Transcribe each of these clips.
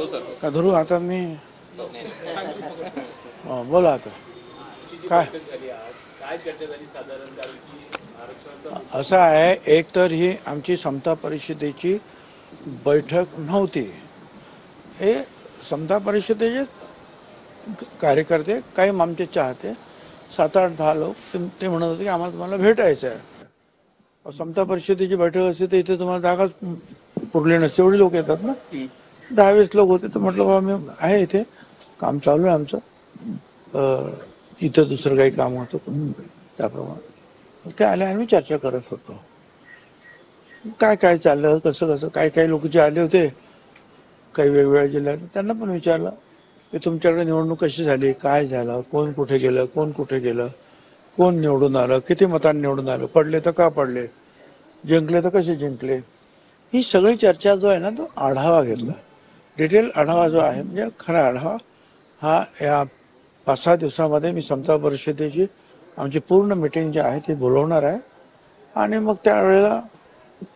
Sir. का धरू आता मी बोला आता काय काय चर्चा झाली साधारण, कारण की आरक्षणाचा असं आहे. एक तर ही आमची समता परिषदेची बैठक नव्हती. हे समता परिषदेचे कार्यकर्ते, काही आमचे चाहते 7-8-10 लोक ते म्हणत होते की आम्हाला तुम्हाला भेटायचं आहे. समता परिषदेची बैठक असते तर इथे तुम्हाला जागाच पुरली नसते, एवढे लोक येतात ना. 10-20 लोक होते. तर म्हटलं बाबा मी आहे इथे, काम चालू आहे आमचं, इथं दुसरं काही काम होतं त्याप्रमाणे ते आले आणि मी चर्चा करत होतो. काय काय चाललं, कसं कसं. काही लोक जे आले होते काही वेगवेगळ्या जिल्ह्यात, त्यांना पण विचारलं की तुमच्याकडे निवडणूक कशी झाली, काय झालं, कोण कुठे गेलं, कोण निवडून आलं, किती मतांनी निवडून आलं, पडले तर का पडले, जिंकले तर कसे जिंकले. ही सगळी चर्चा जो आहे ना, तो आढावा घेतला. डिटेल आढावा जो आहे, म्हणजे खरा आढावा हा या 5-6 दिवसामध्ये मी समता परिषदेची आमची पूर्ण मिटिंग जी आहे ती बोलवणार आहे आणि मग त्यावेळेला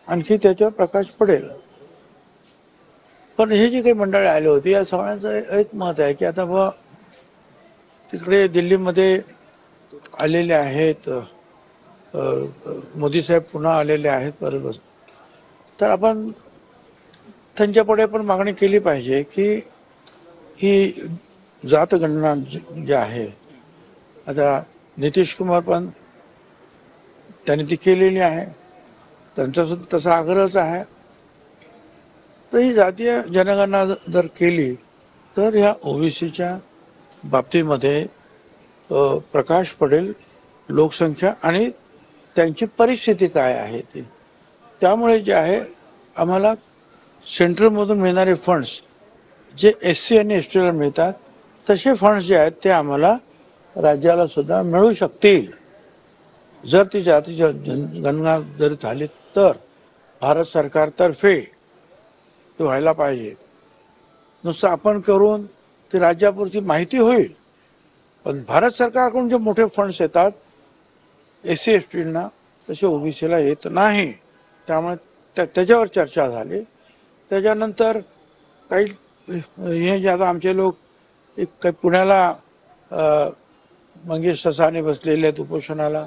आणखी त्याच्यावर प्रकाश पडेल. पण हे जी काही मंडळी आली होती या सगळ्यांचं एक मत आहे की आता बाबा तिकडे दिल्लीमध्ये आलेले आहेत, मोदी साहेब पुन्हा आलेले आहेत परत, तर आपण त्यांच्यापुढे पण मागणी केली पाहिजे की ही जातगणना जी आहे, आता नितीश कुमार पण त्यांनी ती केलेली आहे, त्यांचा सुद्धा तसा आग्रहच आहे. तर ही जातीय जनगणना जर केली तर ह्या ओबीसीच्या बाबतीमध्ये प्रकाश पडेल, लोकसंख्या आणि त्यांची परिस्थिती काय आहे ती. त्यामुळे जे आहे आम्हाला सेंट्रलमधून मिळणारे फंड्स जे SC आणि STला मिळतात तसे फंड्स जे आहेत ते आम्हाला राज्याला सुद्धा मिळू शकतील जर ती जाती गणना जर झाली तर. भारत सरकारतर्फे ते व्हायला पाहिजे. नुसतं आपण करून ती राज्यापुरती माहिती होईल, पण भारत सरकारकडून जे मोठे फंड्स येतात SC STना तसे ओबीसीला येत नाही. त्यामुळे त्याच्यावर चर्चा झाली. त्याच्यानंतर काही हे जे आता आमचे लोक एक काही पुण्याला मंगेश ससाने बसलेले आहेत उपोषणाला,